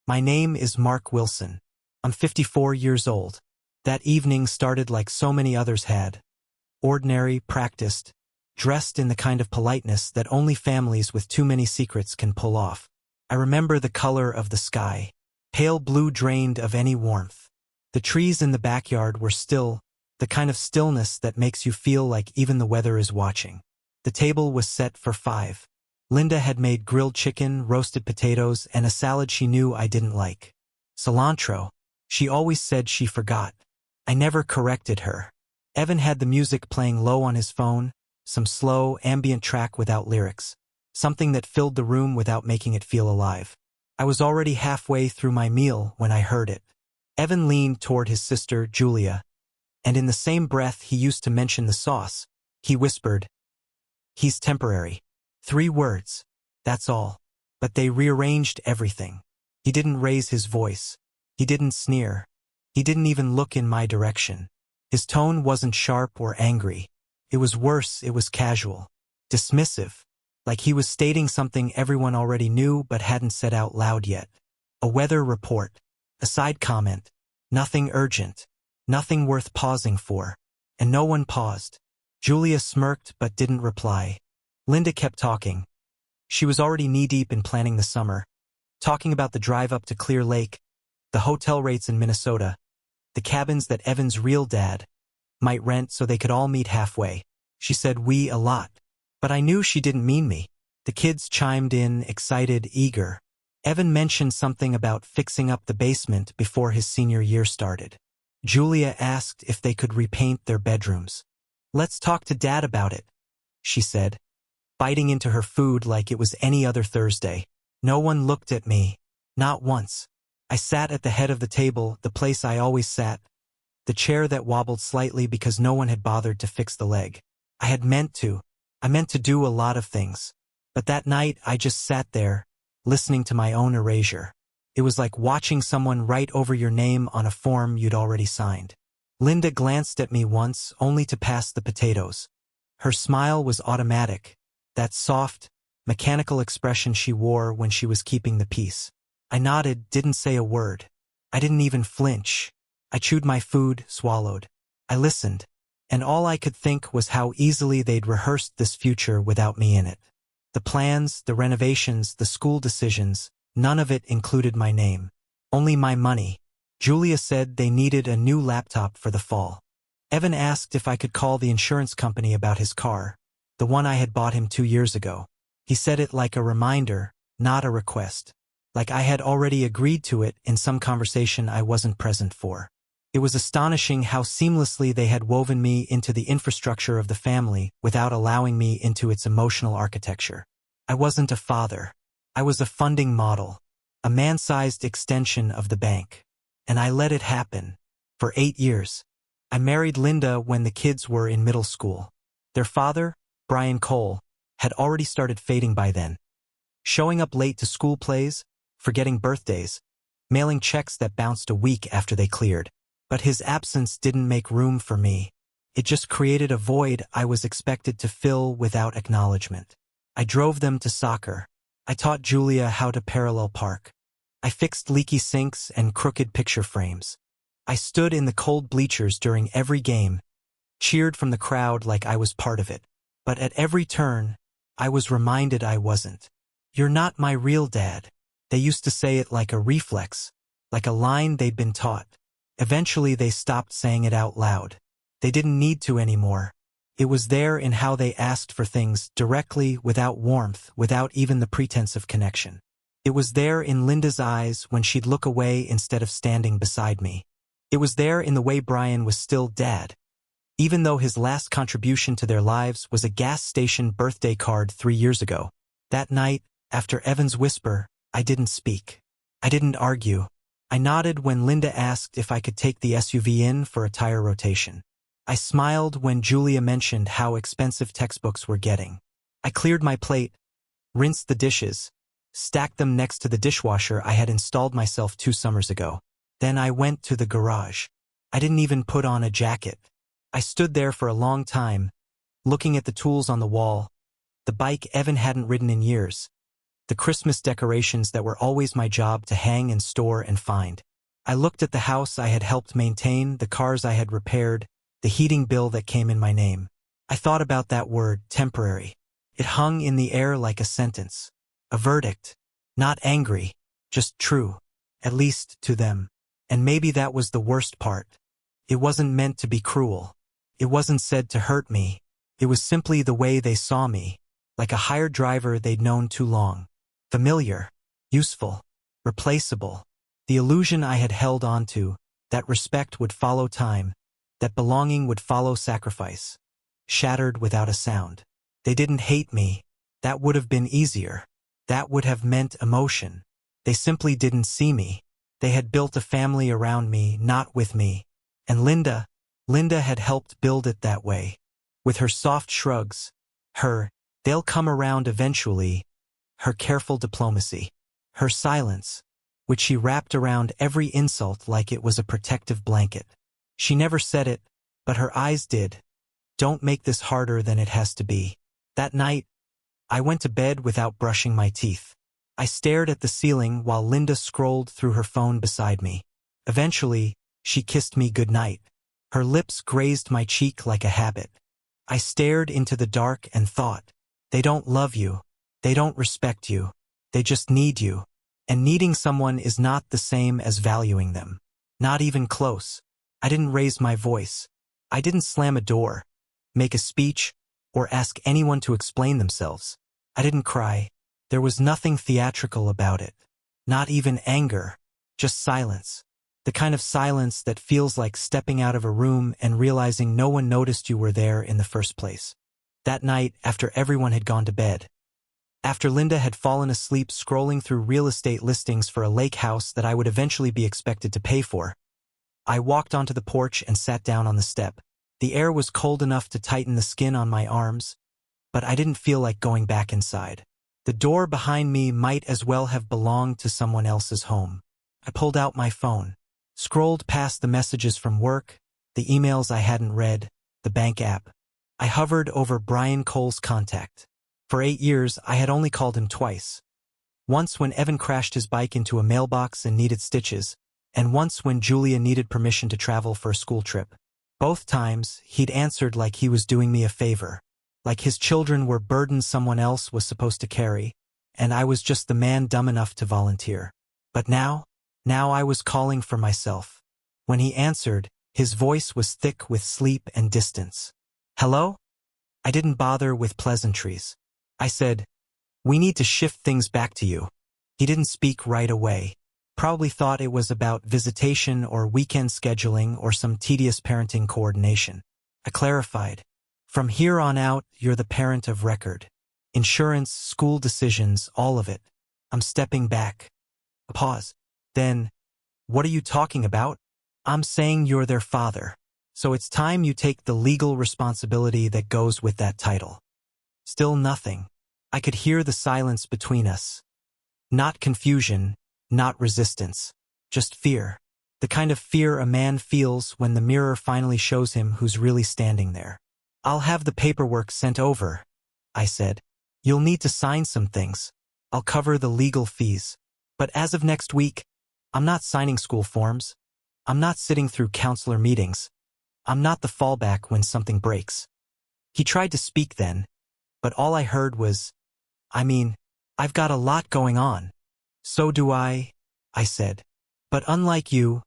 My name is Mark Wilson. I'm 54 years old. That evening started like so many others had. Ordinary, practiced, dressed in the kind of politeness that only families with too many secrets can pull off. I remember the color of the sky, pale blue drained of any warmth. The trees in the backyard were still, the kind of stillness that makes you feel like even the weather is watching. The table was set for 5. Linda had made grilled chicken, roasted potatoes, and a salad she knew I didn't like. Cilantro. She always said she forgot. I never corrected her. Evan had the music playing low on his phone, some slow, ambient track without lyrics, something that filled the room without making it feel alive. I was already halfway through my meal when I heard it. Evan leaned toward his sister, Julia, and in the same breath he used to mention the sauce, he whispered, "He's temporary." 3 words. That's all. But they rearranged everything. He didn't raise his voice. He didn't sneer. He didn't even look in my direction. His tone wasn't sharp or angry. It was worse, it was casual. Dismissive. Like he was stating something everyone already knew but hadn't said out loud yet. A weather report. A side comment. Nothing urgent. Nothing worth pausing for. And no one paused. Julia smirked but didn't reply. Linda kept talking. She was already knee-deep in planning the summer, talking about the drive up to Clear Lake, the hotel rates in Minnesota, the cabins that Evan's real dad might rent so they could all meet halfway. She said we a lot. But I knew she didn't mean me. The kids chimed in, excited, eager. Evan mentioned something about fixing up the basement before his senior year started. Julia asked if they could repaint their bedrooms. "Let's talk to Dad about it," she said, biting into her food like it was any other Thursday. No one looked at me. Not once. I sat at the head of the table, the place I always sat, the chair that wobbled slightly because no one had bothered to fix the leg. I meant to do a lot of things. But that night I just sat there, listening to my own erasure. It was like watching someone write over your name on a form you'd already signed. Linda glanced at me once, only to pass the potatoes. Her smile was automatic, that soft, mechanical expression she wore when she was keeping the peace. I nodded, didn't say a word. I didn't even flinch. I chewed my food, swallowed. I listened, and all I could think was how easily they'd rehearsed this future without me in it. The plans, the renovations, the school decisions, none of it included my name. Only my money. Julia said they needed a new laptop for the fall. Evan asked if I could call the insurance company about his car, the one I had bought him 2 years ago. He said it like a reminder, not a request. Like I had already agreed to it in some conversation I wasn't present for. It was astonishing how seamlessly they had woven me into the infrastructure of the family without allowing me into its emotional architecture. I wasn't a father. I was a funding model, a man-sized extension of the bank. And I let it happen. For 8 years. I married Linda when the kids were in middle school. Their father, Brian Cole, had already started fading by then. Showing up late to school plays, forgetting birthdays, mailing checks that bounced a week after they cleared. But his absence didn't make room for me. It just created a void I was expected to fill without acknowledgement. I drove them to soccer. I taught Julia how to parallel park. I fixed leaky sinks and crooked picture frames. I stood in the cold bleachers during every game, cheered from the crowd like I was part of it. But at every turn, I was reminded I wasn't. "You're not my real dad." They used to say it like a reflex, like a line they'd been taught. Eventually they stopped saying it out loud. They didn't need to anymore. It was there in how they asked for things, directly, without warmth, without even the pretense of connection. It was there in Linda's eyes when she'd look away instead of standing beside me. It was there in the way Brian was still Dad, even though his last contribution to their lives was a gas station birthday card 3 years ago. That night, after Evan's whisper, I didn't speak. I didn't argue. I nodded when Linda asked if I could take the SUV in for a tire rotation. I smiled when Julia mentioned how expensive textbooks were getting. I cleared my plate, rinsed the dishes, stacked them next to the dishwasher I had installed myself 2 summers ago. Then I went to the garage. I didn't even put on a jacket. I stood there for a long time, looking at the tools on the wall, the bike Evan hadn't ridden in years, the Christmas decorations that were always my job to hang and store and find. I looked at the house I had helped maintain, the cars I had repaired, the heating bill that came in my name. I thought about that word, temporary. It hung in the air like a sentence. A verdict. Not angry, just true. At least to them. And maybe that was the worst part. It wasn't meant to be cruel. It wasn't said to hurt me. It was simply the way they saw me. Like a hired driver they'd known too long. Familiar. Useful. Replaceable. The illusion I had held on to, that respect would follow time, that belonging would follow sacrifice. Shattered without a sound. They didn't hate me. That would have been easier. That would have meant emotion. They simply didn't see me. They had built a family around me, not with me. And Linda had helped build it that way. With her soft shrugs, her, they'll come around eventually, her careful diplomacy, her silence, which she wrapped around every insult like it was a protective blanket. She never said it, but her eyes did. Don't make this harder than it has to be. That night, I went to bed without brushing my teeth. I stared at the ceiling while Linda scrolled through her phone beside me. Eventually, she kissed me goodnight. Her lips grazed my cheek like a habit. I stared into the dark and thought, they don't love you. They don't respect you. They just need you. And needing someone is not the same as valuing them. Not even close. I didn't raise my voice. I didn't slam a door, make a speech, or ask anyone to explain themselves. I didn't cry. There was nothing theatrical about it. Not even anger. Just silence. The kind of silence that feels like stepping out of a room and realizing no one noticed you were there in the first place. That night, after everyone had gone to bed, after Linda had fallen asleep scrolling through real estate listings for a lake house that I would eventually be expected to pay for, I walked onto the porch and sat down on the step. The air was cold enough to tighten the skin on my arms, but I didn't feel like going back inside. The door behind me might as well have belonged to someone else's home. I pulled out my phone, scrolled past the messages from work, the emails I hadn't read, the bank app. I hovered over Brian Cole's contact. For 8 years, I had only called him twice. Once when Evan crashed his bike into a mailbox and needed stitches, and once when Julia needed permission to travel for a school trip. Both times, he'd answered like he was doing me a favor, like his children were burdens someone else was supposed to carry, and I was just the man dumb enough to volunteer. But now I was calling for myself. When he answered, his voice was thick with sleep and distance. Hello? I didn't bother with pleasantries. I said, we need to shift things back to you. He didn't speak right away. Probably thought it was about visitation or weekend scheduling or some tedious parenting coordination. I clarified. From here on out, you're the parent of record. Insurance, school decisions, all of it. I'm stepping back. A pause. Then, what are you talking about? I'm saying you're their father. So it's time you take the legal responsibility that goes with that title. Still nothing. I could hear the silence between us. Not confusion, not resistance. Just fear. The kind of fear a man feels when the mirror finally shows him who's really standing there. I'll have the paperwork sent over, I said. You'll need to sign some things. I'll cover the legal fees. But as of next week, I'm not signing school forms. I'm not sitting through counselor meetings. I'm not the fallback when something breaks. He tried to speak then, but all I heard was, I've got a lot going on. So do I said. But unlike you,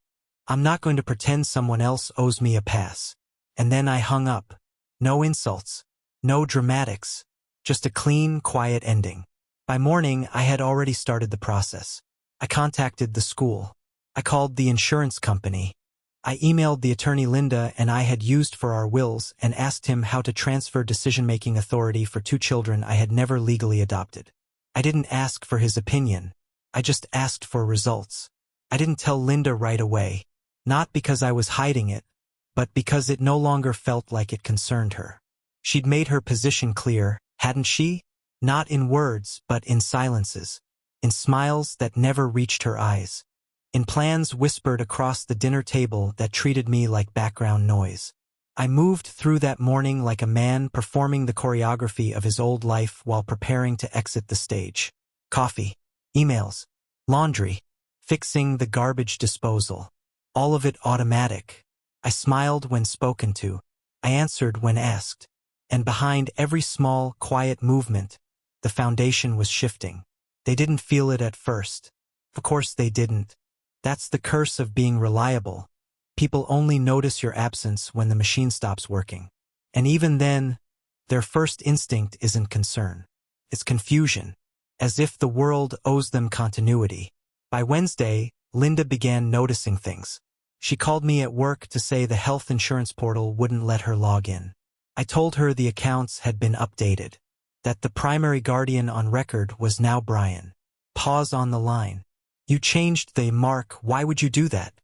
I'm not going to pretend someone else owes me a pass. And then I hung up. No insults. No dramatics. Just a clean, quiet ending. By morning, I had already started the process. I contacted the school. I called the insurance company. I emailed the attorney Linda and I had used for our wills and asked him how to transfer decision-making authority for 2 children I had never legally adopted. I didn't ask for his opinion. I just asked for results. I didn't tell Linda right away, not because I was hiding it, but because it no longer felt like it concerned her. She'd made her position clear, hadn't she? Not in words, but in silences, in smiles that never reached her eyes, in plans whispered across the dinner table that treated me like background noise. I moved through that morning like a man performing the choreography of his old life while preparing to exit the stage. coffee, emails, laundry, fixing the garbage disposal. All of it automatic. I smiled when spoken to. I answered when asked. And behind every small, quiet movement, the foundation was shifting. They didn't feel it at first. Of course they didn't. That's the curse of being reliable. People only notice your absence when the machine stops working. And even then, their first instinct isn't concern. It's confusion, as if the world owes them continuity. By Wednesday, Linda began noticing things. She called me at work to say the health insurance portal wouldn't let her log in. I told her the accounts had been updated, that the primary guardian on record was now Brian. Pause on the line. You changed the mark, why would you do that?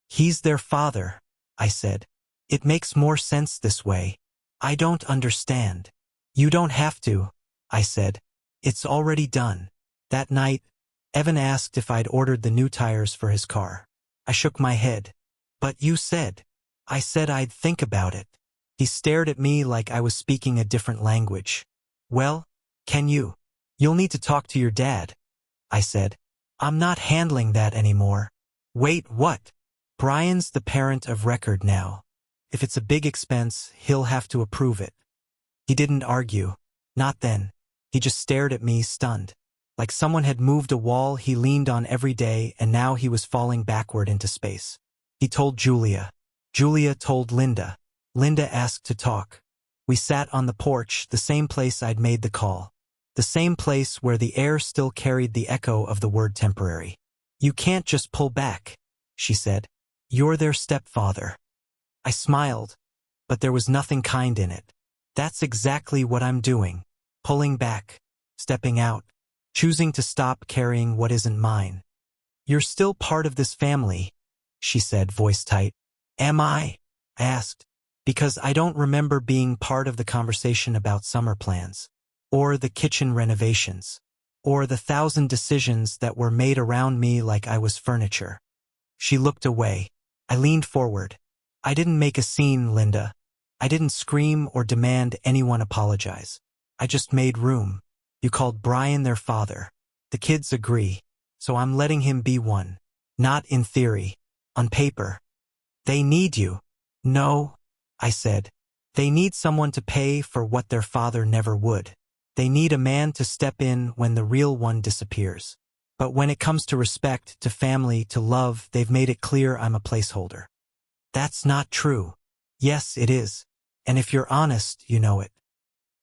He's their father, I said. It makes more sense this way. I don't understand. You don't have to, I said. It's already done. That night, Evan asked if I'd ordered the new tires for his car. I shook my head. But you said. I said I'd think about it. He stared at me like I was speaking a different language. Well, can you? You'll need to talk to your dad, I said. I'm not handling that anymore. Wait, what? Brian's the parent of record now. If it's a big expense, he'll have to approve it. He didn't argue. Not then. He just stared at me, stunned. Like someone had moved a wall he leaned on every day and now he was falling backward into space. He told Julia. Julia told Linda. Linda asked to talk. We sat on the porch, the same place I'd made the call. The same place where the air still carried the echo of the word temporary. You can't just pull back, she said. You're their stepfather. I smiled, but there was nothing kind in it. That's exactly what I'm doing. Pulling back, stepping out, choosing to stop carrying what isn't mine. You're still part of this family, she said, voice tight. Am I? I asked, because I don't remember being part of the conversation about summer plans, or the kitchen renovations, or the 1,000 decisions that were made around me like I was furniture. She looked away. I leaned forward. I didn't make a scene, Linda. I didn't scream or demand anyone apologize. I just made room. You called Brian their father. The kids agree, so I'm letting him be one. Not in theory. On paper. They need you. No, I said. They need someone to pay for what their father never would. They need a man to step in when the real one disappears. But when it comes to respect, to family, to love, they've made it clear I'm a placeholder. That's not true. Yes, it is. And if you're honest, you know it.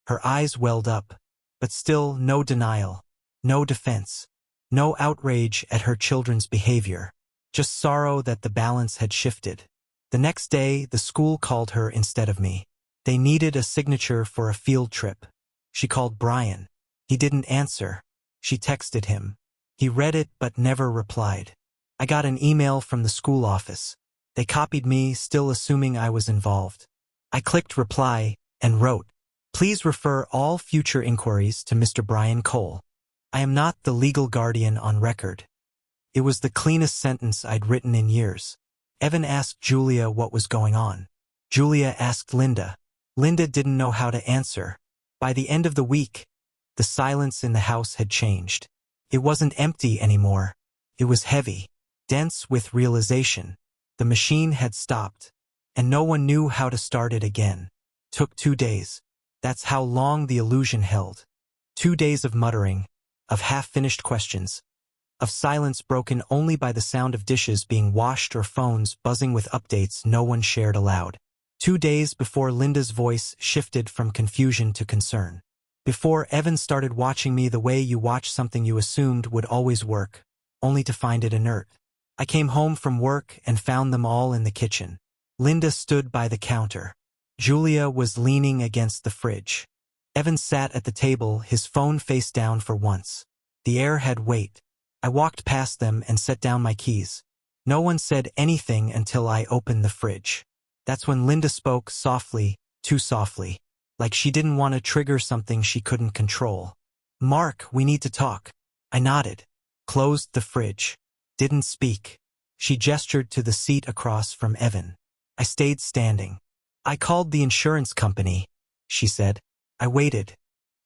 Her eyes welled up, but still no denial, no defense, no outrage at her children's behavior, just sorrow that the balance had shifted. The next day, the school called her instead of me. They needed a signature for a field trip. She called Brian. He didn't answer. She texted him. He read it but never replied. I got an email from the school office. They copied me, still assuming I was involved. I clicked reply and wrote, "Please refer all future inquiries to Mr. Brian Cole. I am not the legal guardian on record." It was the cleanest sentence I'd written in years. Evan asked Julia what was going on. Julia asked Linda. Linda didn't know how to answer. By the end of the week, the silence in the house had changed. It wasn't empty anymore. It was heavy, dense with realization. The machine had stopped, and no one knew how to start it again. Took 2 days. That's how long the illusion held. 2 days of muttering, of half-finished questions, of silence broken only by the sound of dishes being washed or phones buzzing with updates no one shared aloud. 2 days before Linda's voice shifted from confusion to concern. Before Evan started watching me the way you watch something you assumed would always work, only to find it inert. I came home from work and found them all in the kitchen. Linda stood by the counter. Julia was leaning against the fridge. Evan sat at the table, his phone face down for once. The air had weight. I walked past them and set down my keys. No one said anything until I opened the fridge. That's when Linda spoke softly, too softly, like she didn't want to trigger something she couldn't control. "Mark, we need to talk." I nodded, closed the fridge, didn't speak. She gestured to the seat across from Evan. I stayed standing. "I called the insurance company," she said. I waited.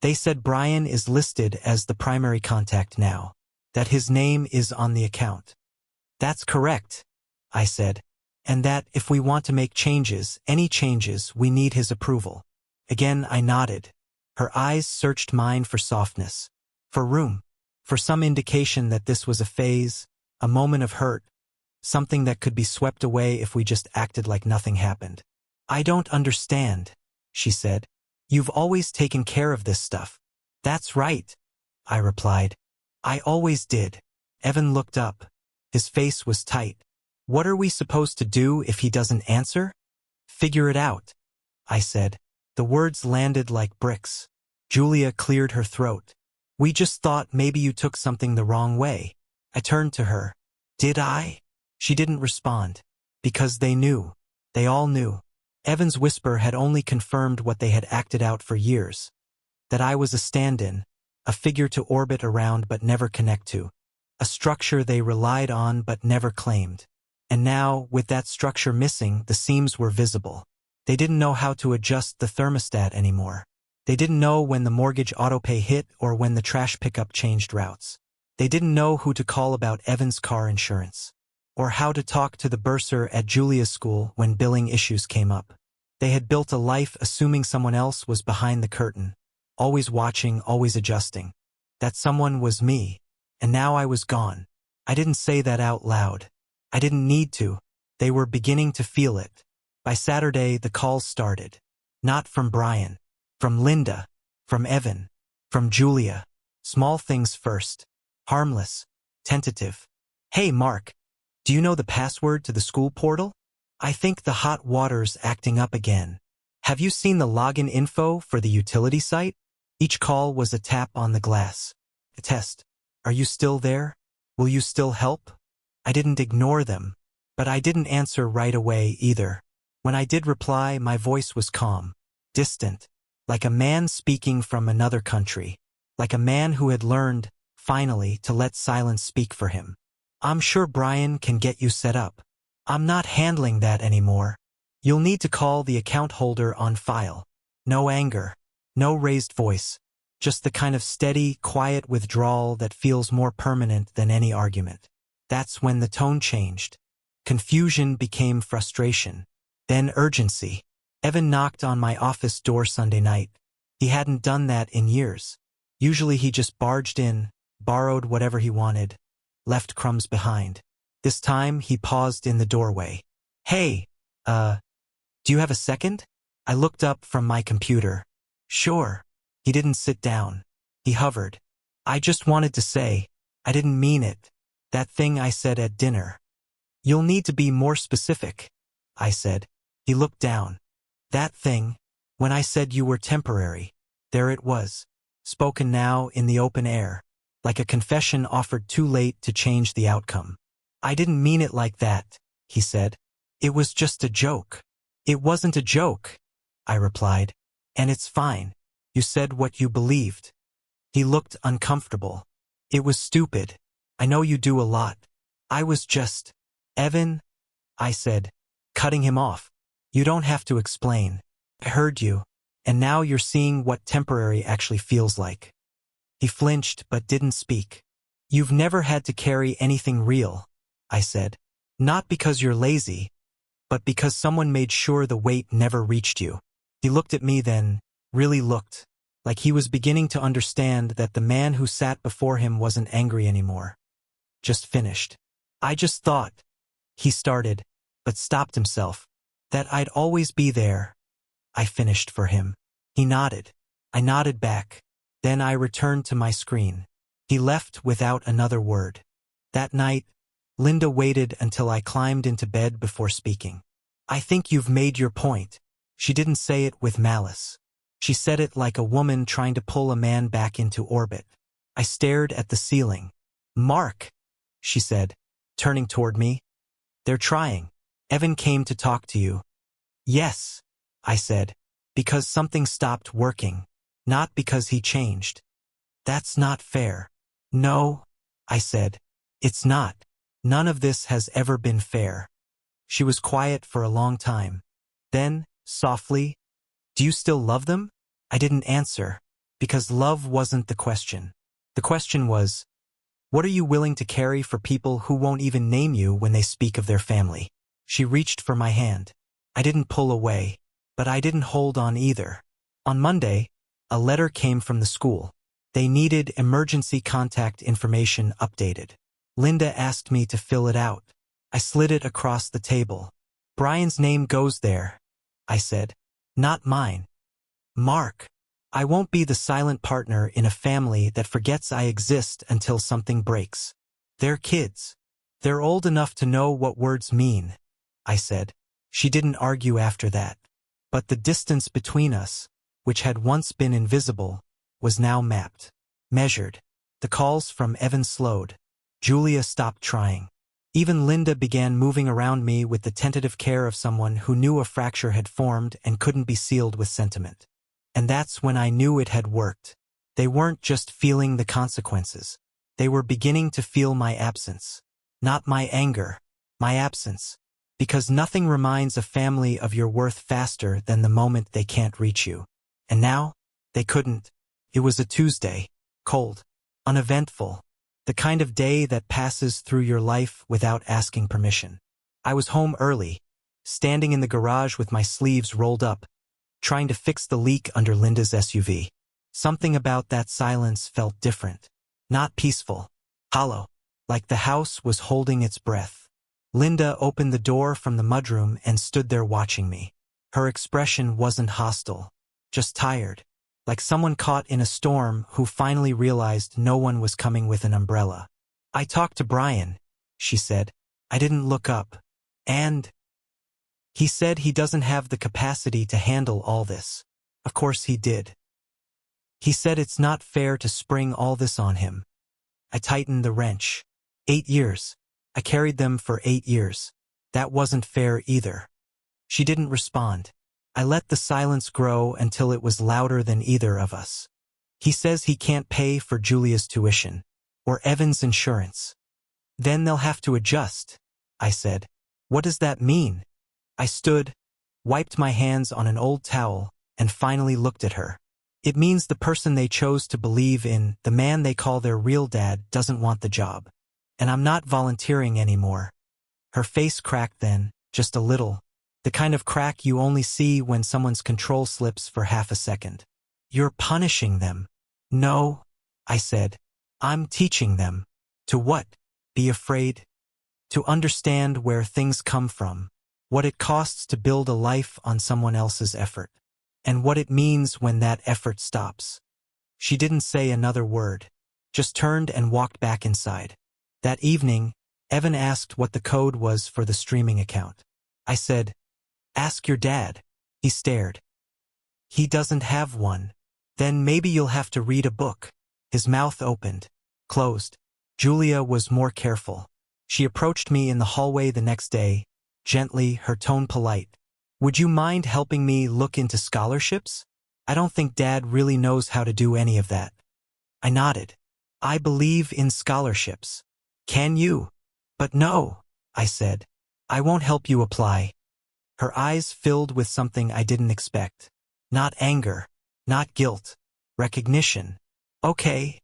They said Brian is listed as the primary contact now, that his name is on the account. That's correct, I said, and that if we want to make changes, any changes, we need his approval. Again, I nodded. Her eyes searched mine for softness, for room, for some indication that this was a phase, a moment of hurt, something that could be swept away if we just acted like nothing happened. I don't understand, she said. You've always taken care of this stuff. That's right, I replied. I always did. Evan looked up. His face was tight. What are we supposed to do if he doesn't answer? Figure it out, I said. The words landed like bricks. Julia cleared her throat. We just thought maybe you took something the wrong way. I turned to her. Did I? She didn't respond. Because they knew. They all knew. Evan's whisper had only confirmed what they had acted out for years. That I was a stand-in, a figure to orbit around but never connect to. A structure they relied on but never claimed. And now, with that structure missing, the seams were visible. They didn't know how to adjust the thermostat anymore. They didn't know when the mortgage autopay hit or when the trash pickup changed routes. They didn't know who to call about Evan's car insurance, or how to talk to the bursar at Julia's school when billing issues came up. They had built a life assuming someone else was behind the curtain, always watching, always adjusting. That someone was me, and now I was gone. I didn't say that out loud. I didn't need to. They were beginning to feel it. By Saturday, the calls started. Not from Brian. From Linda. From Evan. From Julia. Small things first. Harmless. Tentative. Hey, Mark. Do you know the password to the school portal? I think the hot water's acting up again. Have you seen the login info for the utility site? Each call was a tap on the glass. A test. Are you still there? Will you still help? I didn't ignore them, but I didn't answer right away either. When I did reply, my voice was calm, distant, like a man speaking from another country, like a man who had learned, finally, to let silence speak for him. I'm sure Brian can get you set up. I'm not handling that anymore. You'll need to call the account holder on file. No anger, no raised voice, just the kind of steady, quiet withdrawal that feels more permanent than any argument. That's when the tone changed. Confusion became frustration. Then urgency. Evan knocked on my office door Sunday night. He hadn't done that in years. Usually he just barged in, borrowed whatever he wanted, left crumbs behind. This time he paused in the doorway. Hey, do you have a second? I looked up from my computer. Sure. He didn't sit down. He hovered. I just wanted to say, I didn't mean it. That thing I said at dinner. You'll need to be more specific, I said. He looked down. That thing, when I said you were temporary, there it was, spoken now in the open air, like a confession offered too late to change the outcome. I didn't mean it like that, he said. It was just a joke. It wasn't a joke, I replied. And it's fine. You said what you believed. He looked uncomfortable. It was stupid. I know you do a lot. I was just... Evan, I said, cutting him off. You don't have to explain. I heard you, and now you're seeing what temporary actually feels like. He flinched but didn't speak. You've never had to carry anything real, I said. Not because you're lazy, but because someone made sure the weight never reached you. He looked at me then, really looked, like he was beginning to understand that the man who sat before him wasn't angry anymore. Just finished. I just thought, he started, but stopped himself, that I'd always be there. I finished for him. He nodded. I nodded back. Then I returned to my screen. He left without another word. That night, Linda waited until I climbed into bed before speaking. I think you've made your point. She didn't say it with malice. She said it like a woman trying to pull a man back into orbit. I stared at the ceiling. Mark, she said, turning toward me. They're trying. Evan came to talk to you. Yes, I said, because something stopped working, not because he changed. That's not fair. No, I said, it's not. None of this has ever been fair. She was quiet for a long time. Then, softly, do you still love them? I didn't answer. Because love wasn't the question. The question was, what are you willing to carry for people who won't even name you when they speak of their family? She reached for my hand. I didn't pull away, but I didn't hold on either. On Monday, a letter came from the school. They needed emergency contact information updated. Linda asked me to fill it out. I slid it across the table. Brian's name goes there, I said. Not mine. Mark. I won't be the silent partner in a family that forgets I exist until something breaks. They're kids. They're old enough to know what words mean, I said. She didn't argue after that. But the distance between us, which had once been invisible, was now mapped, measured. The calls from Evan slowed. Julia stopped trying. Even Linda began moving around me with the tentative care of someone who knew a fracture had formed and couldn't be sealed with sentiment. And that's when I knew it had worked. They weren't just feeling the consequences. They were beginning to feel my absence. Not my anger, my absence. Because nothing reminds a family of your worth faster than the moment they can't reach you. And now, they couldn't. It was a Tuesday, cold, uneventful, the kind of day that passes through your life without asking permission. I was home early, standing in the garage with my sleeves rolled up, trying to fix the leak under Linda's SUV. Something about that silence felt different. Not peaceful, hollow, like the house was holding its breath. Linda opened the door from the mudroom and stood there watching me. Her expression wasn't hostile, just tired, like someone caught in a storm who finally realized no one was coming with an umbrella. I talked to Brian, she said. I didn't look up. And he said he doesn't have the capacity to handle all this. Of course he did. He said it's not fair to spring all this on him. I tightened the wrench. 8 years. I carried them for 8 years. That wasn't fair either. She didn't respond. I let the silence grow until it was louder than either of us. He says he can't pay for Julia's tuition, or Evan's insurance. Then they'll have to adjust, I said. What does that mean? I stood, wiped my hands on an old towel, and finally looked at her. It means the person they chose to believe in, the man they call their real dad, doesn't want the job. And I'm not volunteering anymore. Her face cracked then, just a little. The kind of crack you only see when someone's control slips for half a second. You're punishing them. No, I said. I'm teaching them. To what? Be afraid? To understand where things come from. What it costs to build a life on someone else's effort. And what it means when that effort stops. She didn't say another word. Just turned and walked back inside. That evening, Evan asked what the code was for the streaming account. I said, "Ask your dad." He stared. "He doesn't have one." "Then maybe you'll have to read a book." His mouth opened, closed. Julia was more careful. She approached me in the hallway the next day, gently, her tone polite. "Would you mind helping me look into scholarships? I don't think Dad really knows how to do any of that." I nodded. "I believe in scholarships." "Can you?" "But no," I said. "I won't help you apply." Her eyes filled with something I didn't expect. Not anger, not guilt, recognition. "Okay,"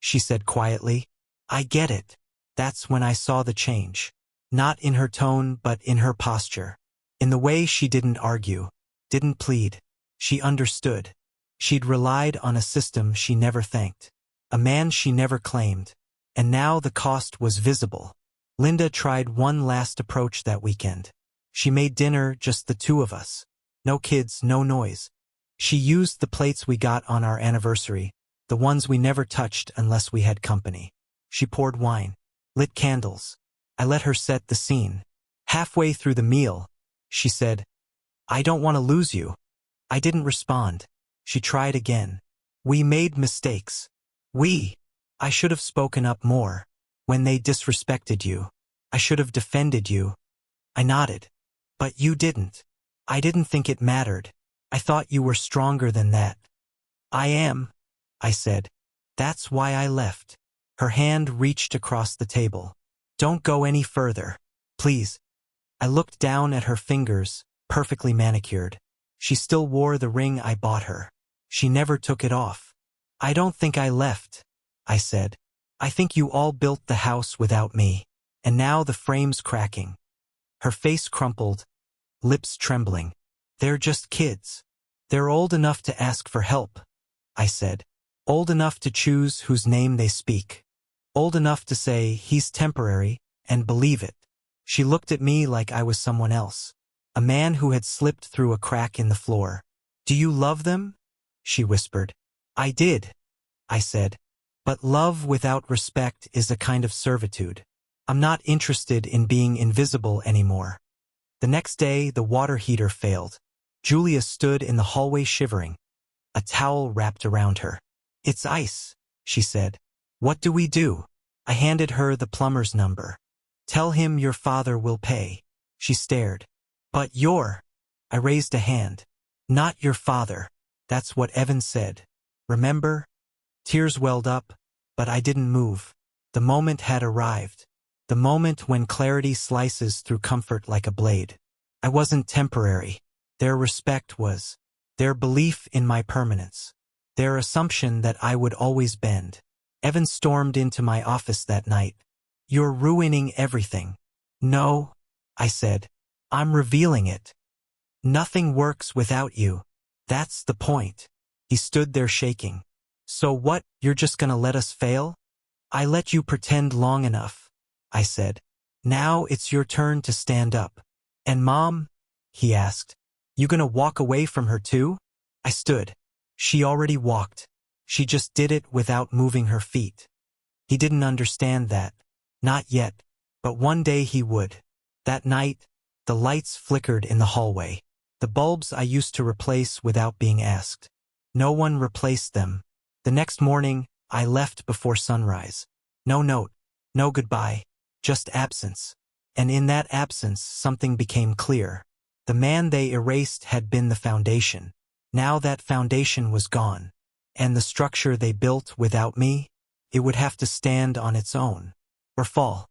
she said quietly. "I get it." That's when I saw the change. Not in her tone, but in her posture. In the way she didn't argue, didn't plead. She understood. She'd relied on a system she never thanked. A man she never claimed. And now the cost was visible. Linda tried one last approach that weekend. She made dinner, just the two of us. No kids, no noise. She used the plates we got on our anniversary, the ones we never touched unless we had company. She poured wine, lit candles. I let her set the scene. Halfway through the meal, she said, "I don't want to lose you." I didn't respond. She tried again. "We made mistakes. I should have spoken up more. When they disrespected you. I should have defended you." I nodded. "But you didn't." "I didn't think it mattered. I thought you were stronger than that." "I am," I said. "That's why I left." Her hand reached across the table. "Don't go any further. Please." I looked down at her fingers, perfectly manicured. She still wore the ring I bought her. She never took it off. I don't think I left, I said. I think you all built the house without me. And now the frame's cracking. Her face crumpled, lips trembling. They're just kids. They're old enough to ask for help, I said. Old enough to choose whose name they speak. Old enough to say, he's temporary, and believe it. She looked at me like I was someone else. A man who had slipped through a crack in the floor. Do you love them? She whispered. I did, I said. But love without respect is a kind of servitude. I'm not interested in being invisible anymore. The next day, the water heater failed. Julia stood in the hallway shivering, a towel wrapped around her. It's ice, she said. What do we do? I handed her the plumber's number. Tell him your father will pay. She stared. But I raised a hand. Not your father. That's what Evan said. Remember? Tears welled up, but I didn't move. The moment had arrived. The moment when clarity slices through comfort like a blade. I wasn't temporary. Their respect was. Their belief in my permanence. Their assumption that I would always bend. Evan stormed into my office that night. You're ruining everything. No, I said. I'm revealing it. Nothing works without you. That's the point. He stood there shaking. So what, you're just gonna let us fail? I let you pretend long enough, I said. Now it's your turn to stand up. And Mom? He asked. You gonna walk away from her too? I stood. She already walked. She just did it without moving her feet. He didn't understand that. Not yet. But one day he would. That night, the lights flickered in the hallway. The bulbs I used to replace without being asked. No one replaced them. The next morning, I left before sunrise. No note, no goodbye, just absence. And in that absence, something became clear. The man they erased had been the foundation. Now that foundation was gone. And the structure they built without me, it would have to stand on its own. Or fall.